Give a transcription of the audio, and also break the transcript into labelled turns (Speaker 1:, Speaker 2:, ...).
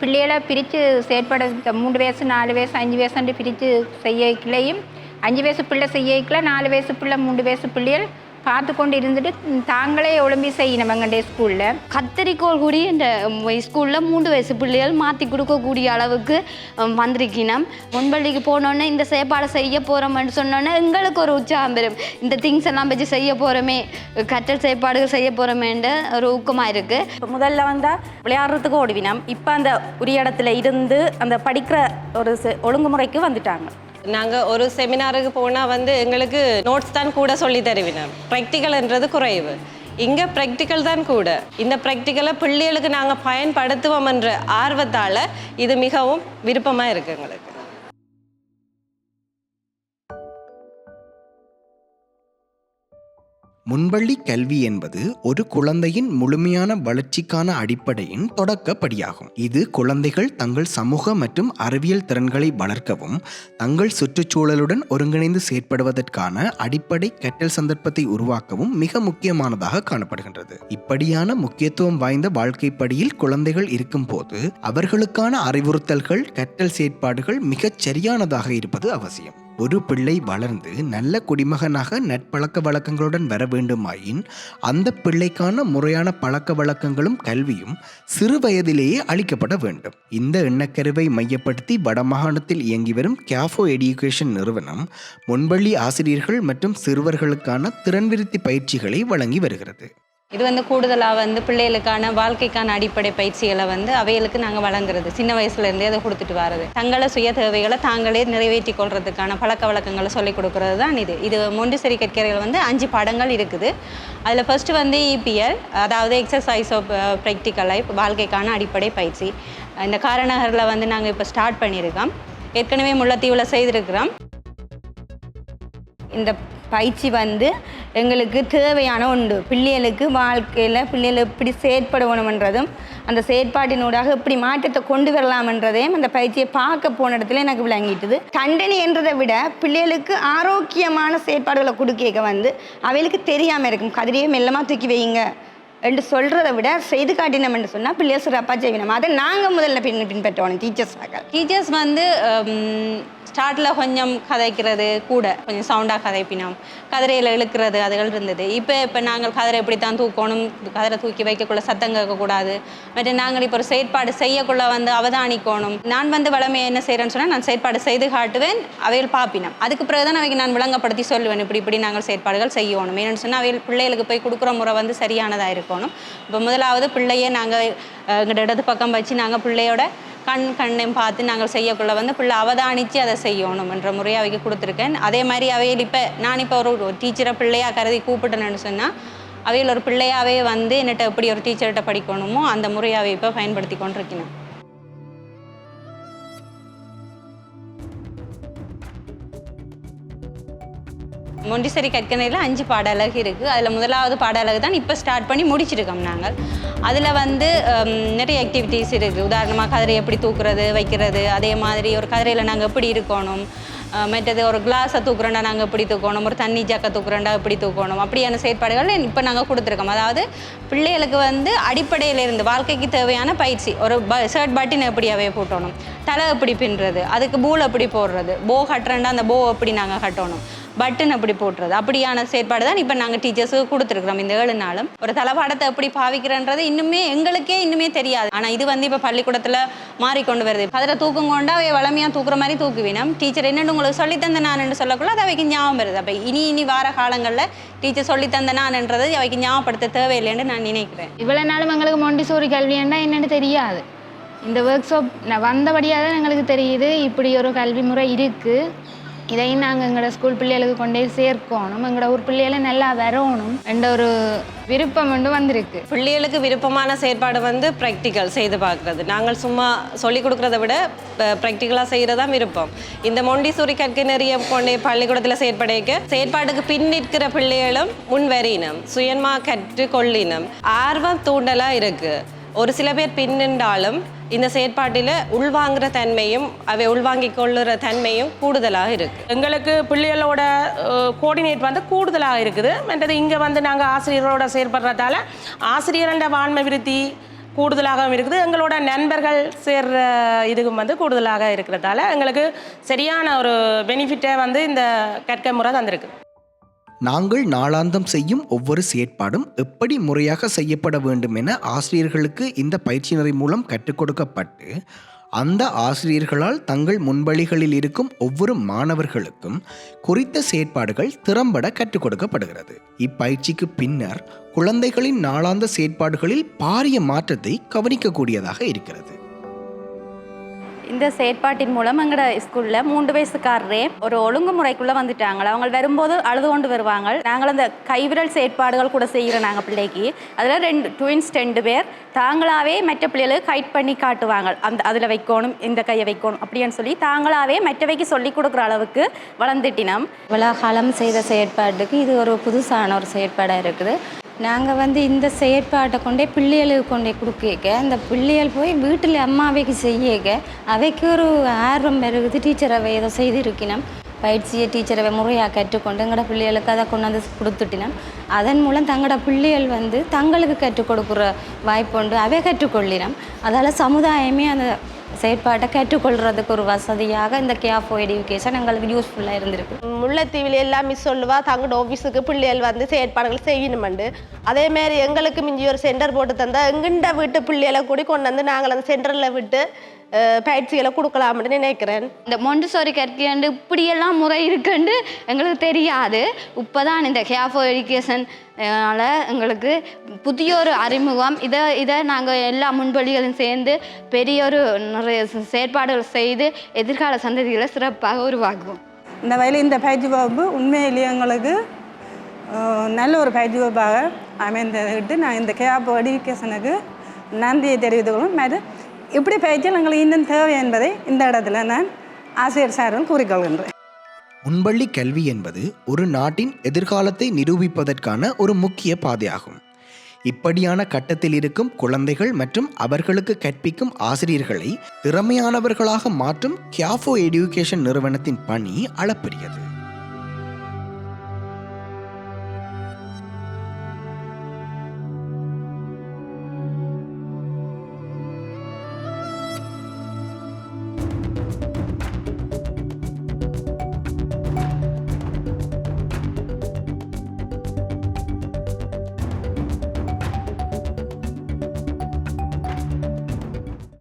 Speaker 1: பிள்ளைகளை பிரித்து செயற்பட 3 வயசு 4 வயசு 5 வயசுன்னு பிரித்து செய்யக்கலையும் 5 வயசு பிள்ளை செய்யக்கல 4 வயசு பிள்ளை 3 வயசு பிள்ளைகள் பார்த்து கொண்டு இருந்துட்டு தாங்களே ஒழும்பி செய்யணும் எங்களுடைய ஸ்கூலில்.
Speaker 2: கத்தரிக்கோள் கூடி இந்த ஸ்கூலில் 3 வயசு பிள்ளைகள் மாற்றி கொடுக்கக்கூடிய அளவுக்கு வந்திருக்கணும். முன்பள்ளிக்கு போனோன்னே இந்த செயற்பாடை செய்ய போகிறோம்னு சொன்னோன்னே எங்களுக்கு ஒரு உற்சாகம் பெறும். இந்த திங்ஸ் எல்லாம் வச்சு செய்ய போகிறோமே, கற்றல் செயற்பாடுகள் செய்ய போகிறோமேன்ற ஒரு ஊக்கமாக இருக்குது.
Speaker 3: இப்போ முதல்ல வந்தால் விளையாடுறதுக்கு ஓடுவினம். இப்போ அந்த உரிய இடத்துல இருந்து அந்த படிக்கிற ஒரு ஒழுங்குமுறைக்கு வந்துட்டாங்க.
Speaker 4: நாங்கள் ஒரு செமினாருக்கு போனால் எங்களுக்கு நோட்ஸ் தான் கூட சொல்லி தருவினோம். ப்ராக்டிக்கல்ன்றது குறைவு. இங்கே ப்ராக்டிக்கல் தான் கூட. இந்த ப்ராக்டிக்கலை பிள்ளைகளுக்கு நாங்கள் பயன்படுத்துவோம் என்ற ஆர்வத்தால் இது மிகவும் விருப்பமாக இருக்குது எங்களுக்கு.
Speaker 5: முன்பள்ளி கல்வி என்பது ஒரு குழந்தையின் முழுமையான வளர்ச்சிக்கான அடிப்படையின் தொடக்கப்படியாகும். இது குழந்தைகள் தங்கள் சமூக மற்றும் அறிவியல் திறன்களை வளர்க்கவும் தங்கள் சுற்றுச்சூழலுடன் ஒருங்கிணைந்து செயற்படுவதற்கான அடிப்படை கற்றல் சந்தர்ப்பத்தை உருவாக்கவும் மிக முக்கியமானதாக காணப்படுகின்றது. இப்படியான முக்கியத்துவம் வாய்ந்த வாழ்க்கைப்படியில் குழந்தைகள் இருக்கும் போது அவர்களுக்கான அறிவுறுத்தல்கள் கற்றல் செயற்பாடுகள் மிகச் சரியானதாக இருப்பது அவசியம். ஒரு பிள்ளை வளர்ந்து நல்ல குடிமகனாக நட்பழக்க வழக்கங்களுடன் வர வேண்டுமாயின் அந்த பிள்ளைக்கான முறையான பழக்க வழக்கங்களும் கல்வியும் சிறு வயதிலேயே அளிக்கப்பட வேண்டும். இந்த எண்ணக்கருவை மையப்படுத்தி வடமாகாணத்தில் இயங்கி வரும் கேஃபோ எடியூகேஷன் நிறுவனம் முன்பள்ளி ஆசிரியர்கள் மற்றும் சிறுவர்களுக்கான திறன்விருத்தி பயிற்சிகளை வழங்கி வருகிறது.
Speaker 4: இது கூடுதலாக பிள்ளைகளுக்கான வாழ்க்கைக்கான அடிப்படை பயிற்சிகளை அவைகளுக்கு நாங்கள் வழங்குறது. சின்ன வயசுலேருந்தே அதை கொடுத்துட்டு வர்றது. தங்களை சுய தேவைகளை தாங்களே நிறைவேற்றி கொள்றதுக்கான பழக்க வழக்கங்களை சொல்லிக் கொடுக்கறது தான் இது. மொண்டிசரி கற்கரையில் 5 பாடங்கள் இருக்குது. அதில் ஃபர்ஸ்ட்டு EPL, அதாவது எக்ஸசைஸ் ஆஃப் ப்ராக்டிக்கல் லைஃப், வாழ்க்கைக்கான அடிப்படை பயிற்சி. இந்த காரநகரில் நாங்கள் இப்போ ஸ்டார்ட் பண்ணியிருக்கோம். ஏற்கனவே முல்லைத்தீவில் செய்திருக்கிறோம்.
Speaker 6: இந்த பயிற்சி எங்களுக்கு தேவையான ஒன்று. பிள்ளைகளுக்கு வாழ்க்கையில் பிள்ளைகள் எப்படி செயற்படணுன்றதும் அந்த செயற்பாட்டினூடாக எப்படி மாற்றத்தை கொண்டு வரலாம்ன்றதையும் அந்த பயிற்சியை பார்க்க போன இடத்துல எனக்கு விளங்கிட்டுது. தண்டனை என்றதை விட பிள்ளைகளுக்கு ஆரோக்கியமான செயற்பாடுகளை கொடுக்க அவைகளுக்கு தெரியாமல் இருக்கும். கதிரையை மெல்லமாக தூக்கி வைங்க என்று சொல்கிறத விட செய்து காட்டினோம் என்று சொன்னால் பிள்ளைகள் சிறப்பாக செய்யணும். அதை நாங்கள் முதல்ல பின்பற்றணும்.
Speaker 4: டீச்சர்ஸ் ஸ்டார்டில் கொஞ்சம் கதைக்கிறது கூட கொஞ்சம் சவுண்டாக கதைப்பினோம். கதிரையில் இழுக்கிறது அதுகள் இருந்தது. இப்போ நாங்கள் கதிரை எப்படி தான் தூக்கணும், கதிரை தூக்கி வைக்கக்குள்ள சத்தம் கேட்கக்கூடாது. மற்ற நாங்கள் இப்போ ஒரு செயற்பாடு செய்யக்குள்ள அவதானிக்கணும். நான் வளமையை என்ன செய்கிறேன்னு சொன்னால் நான் செயற்பாடு செய்து காட்டுவேன், அவைகள் பார்ப்பினோம். அதுக்கு பிறகு தான் அவைக்கு நான் விளங்கப்படுத்தி சொல்லுவேன் இப்படி நாங்கள் செயற்பாடுகள் செய்யணும். ஏன்னு சொன்னால் அவைகள் பிள்ளைகளுக்கு போய் கொடுக்குற முறை சரியானதாக இருக்கணும். இப்போ முதலாவது பிள்ளையே நாங்கள் எங்களோட இடது பக்கம் வச்சு நாங்கள் பிள்ளையோட கண்ணையும் பார்த்து நாங்கள் செய்யக்குள்ள பிள்ளை அவதானித்து அதை செய்யணும் என்ற முறையை அவைக்கு கொடுத்துருக்கேன். அதே மாதிரி அவையில் நான் இப்போ ஒரு டீச்சரை பிள்ளையாக கருதி கூப்பிட்டேன்னு சொன்னால் அவையில் ஒரு பிள்ளையாகவே என்னட்ட எப்படி ஒரு டீச்சர்கிட்ட படிக்கணுமோ அந்த முறையாகவே இப்போ பயன்படுத்தி கொண்டிருக்கணும். மொண்டிசரி கற்கரையில் 5 பாட அலகு இருக்குது. அதில் முதலாவது பாட அலகு தான் இப்போ ஸ்டார்ட் பண்ணி முடிச்சிருக்கோம் நாங்கள். அதில் நிறைய ஆக்டிவிட்டீஸ் இருக்குது. உதாரணமாக கதிரை எப்படி தூக்குறது வைக்கிறது, அதே மாதிரி ஒரு கதிரையில் நாங்கள் எப்படி இருக்கணும், மற்றது ஒரு கிளாஸை தூக்குறோண்டா நாங்கள் எப்படி தூக்கணும், ஒரு தண்ணி ஜாக்கை தூக்குறோண்டா எப்படி தூக்கணும், அப்படியான செயற்பாடுகள் இப்போ நாங்கள் கொடுத்துருக்கோம். அதாவது பிள்ளைகளுக்கு அடிப்படையிலிருந்து வாழ்க்கைக்கு தேவையான பயிற்சி. ஒரு ஷர்ட் பட்டின் எப்படி அவைய போட்டணும், தலை எப்படி பின்னுறது, அதுக்கு பூல் எப்படி போடுறது, போ கட்டுறேன்டா அந்த போ எப்படி நாங்கள் கட்டணும், பட்டன் எப்படி போட்டுறது, அப்படியான செயற்பாடு தான் இப்போ நாங்கள் டீச்சர்ஸுக்கு கொடுத்துருக்குறோம். இந்த 7 நாளும் ஒரு தளபாடத்தை எப்படி பாவிக்கிறன்றது இன்னுமே தெரியாது. ஆனால் இது இப்போ பள்ளிக்கூடத்தில் மாறிக்கொண்டு வருது. அதில் தூக்கம் கொண்டா அவை வளமையாக தூக்குற மாதிரி தூக்குவினோம். டீச்சர் என்னென்னு உங்களுக்கு சொல்லித்தந்த நான் சொல்லக்குள்ள அது அவைக்கு ஞாபகம் வருது. அப்போ இனி வார காலங்களில் டீச்சர் சொல்லித்தந்த நான்ன்றது அவைக்கு ஞாபகப்படுத்த தேவையில்லைன்னு நான் நினைக்கிறேன்.
Speaker 1: இவ்வளோ நாளும் எங்களுக்கு மொண்டிசோரி கல்வின்னா என்னென்னு தெரியாது. இந்த ஒர்க் ஷாப் வந்தபடியாக தான் எங்களுக்கு தெரியுது இப்படி ஒரு கல்வி முறை இருக்குது. இதையும் நாங்கள் எங்களோட ஸ்கூல் பிள்ளைகளுக்கு கொண்டே சேர்க்கணும், எங்களோட ஊர் பிள்ளைகளை நல்லா வரணும் என்ற ஒரு விருப்பம் வந்திருக்கு.
Speaker 4: பிள்ளைகளுக்கு விருப்பமான செயற்பாடு ப்ராக்டிக்கல் செய்து பார்க்குறது. நாங்கள் சும்மா சொல்லிக் கொடுக்குறத விட ப்ராக்டிக்கலாக செய்கிறதான் விருப்பம். இந்த மொண்டிசோரி கற்கரையை கொண்டே பள்ளிக்கூடத்தில் செயற்பாட்டுக்கு பின் நிற்கிற பிள்ளைகளும் முன்வரினம், சுயமாக கற்று கொள்ளினம், ஆர்வம் தூண்டலாக இருக்குது. ஒரு சில பேர் பின்னின்றாலும் இந்த செயற்பாட்டில் உள்வாங்குற தன்மையும் உள்வாங்கி கொள்ளுற தன்மையும் கூடுதலாக இருக்குது.
Speaker 7: எங்களுக்கு பிள்ளைகளோட கோஆர்டினேட் கூடுதலாக இருக்குது. மற்றது இங்கே நாங்கள் ஆசிரியர்களோட செயற்படுறதால ஆசிரியரோட வான்மை விருத்தி கூடுதலாகவும் இருக்குது. எங்களோட நண்பர்கள் சேர்ற இதுக்கும் வந்து கூடுதலாக இருக்கிறதால எங்களுக்கு சரியான ஒரு பெனிஃபிட்டை வந்து இந்த கற்கை முறை தந்திருக்கு.
Speaker 5: நாங்கள் நாளாந்தம் செய்யும் ஒவ்வொரு செயற்பாடும் எப்படி முறையாக செய்யப்பட வேண்டும் என ஆசிரியர்களுக்கு இந்த பயிற்சியினரை மூலம் கற்றுக் கொடுக்கப்பட்டு அந்த ஆசிரியர்களால் தங்கள் முன்வழிகளில் இருக்கும் ஒவ்வொரு மாணவர்களுக்கும் குறித்த செயற்பாடுகள் திறம்பட கற்றுக் கொடுக்கப்படுகிறது. இப்பயிற்சிக்கு பின்னர் குழந்தைகளின் நாளாந்த செயற்பாடுகளில் பாரிய மாற்றத்தை கவனிக்கக்கூடியதாக இருக்கிறது.
Speaker 3: இந்த செயற்பாட்டின் மூலம் எங்களோட ஸ்கூலில் 3 வயசுக்காரரே ஒரு ஒழுங்குமுறைக்குள்ளே வந்துட்டாங்க. அவங்க வரும்போது அழுது கொண்டு வருவாங்க. நாங்கள் அந்த கைவிரல் செயற்பாடுகள் கூட செய்கிறோம் நாங்கள் பிள்ளைக்கு. அதில் ட்வின்ஸ் 2 பேர் தாங்களாகவே மற்ற பிள்ளைகளுக்கு கைட் பண்ணி காட்டுவாங்க. அதில் வைக்கணும், இந்த கையை வைக்கணும் அப்படின்னு சொல்லி தாங்களாகவே மற்றவைக்கு சொல்லி கொடுக்குற அளவுக்கு வளர்ந்துட்டினோம்.
Speaker 6: காலம் செய்த செயற்பாட்டுக்கு இது ஒரு புதுசான ஒரு செயற்பாடாக இருக்குது. நாங்கள் வந்து இந்த செயற்பாட்டை கொண்டே பிள்ளைகளுக்கு கொண்டே கொடுக்க அந்த பிள்ளைகள் போய் வீட்டில் அம்மாவைக்கு செய்ய அவைக்கு ஒரு ஆர்வம் பெருகுது. டீச்சர் அவை ஏதோ செய்திருக்கணும், பயிற்சியை டீச்சரை முறையாக கற்றுக்கொண்டு எங்களோட பிள்ளைகளுக்கு அதை கொண்டாந்து கொடுத்துட்டினோம். அதன் மூலம் தங்களோட பிள்ளைகள் வந்து தங்களுக்கு கற்றுக் கொடுக்குற வாய்ப்புண்டு அவை கற்றுக்கொள்ளினோம். அதால் சமுதாயமே அந்த செயற்பாட்டை கற்றுக்கொள்கிறதுக்கு ஒரு வசதியாக இந்த கேர் ஃபார் எஜுகேஷன் எங்களுக்கு யூஸ்ஃபுல்லாக இருந்திருக்கு.
Speaker 8: முல்லைத்தீவில் எல்லாம் மிஸ் சொல்லுவா தங்களோட ஆஃபீஸுக்கு பிள்ளைகள் வந்து செயற்பாடுகள் செய்யணுமெண்டு. அதேமாரி எங்களுக்கு மிஞ்சி ஒரு சென்டர் போட்டு தந்தால் எங்கண்ட வீட்டு பிள்ளைகளை கூடி கொண்டு வந்து நாங்கள் அந்த சென்டரில் விட்டு பயிற்சிகளை கொடுக்கலாம்னு நினைக்கிறேன்.
Speaker 2: இந்த மொண்டசோரி கற்கண்டு இப்படியெல்லாம் முறை இருக்குன்னு எங்களுக்கு தெரியாது. இப்போ தான் இந்த கேர் ஃபார் எஜுகேஷனால் எங்களுக்கு புதிய ஒரு அறிமுகம். இதை நாங்கள் எல்லா முன்வழிகளும் சேர்ந்து பெரிய ஒரு நிறைய செயற்பாடுகள் செய்து எதிர்கால சந்ததிகளை சிறப்பாக உருவாக்குவோம்.
Speaker 9: இந்த வகையில் இந்த பயிற்சி வகுப்பு உண்மையிலேயே எங்களுக்கு நல்ல ஒரு பயிற்சி வகுப்பாக அமைந்துட்டு நான் இந்த கேர் ஃபார் எஜுகேஷனுக்கு நன்றியை தெரிவித்துக்கொள்ளும். மேலும் இப்படி பயிற்சியில் எங்களுக்கு இன்னும் தேவை என்பதை இந்த இடத்துல நான் ஆசிரியர் சார்கள் கூறிக்கொள்கின்றேன்.
Speaker 5: முன்பள்ளி கல்வி என்பது ஒரு நாட்டின் எதிர்காலத்தை நிரூபிப்பதற்கான ஒரு முக்கிய பாதையாகும். இப்படியான கட்டத்தில் இருக்கும் குழந்தைகள் மற்றும் அவர்களுக்கு கற்பிக்கும் ஆசிரியர்களை திறமையானவர்களாக மாற்றும் கேர் ஃபார் எஜுகேஷன் நிறுவனத்தின் பணி அளப்பரியது.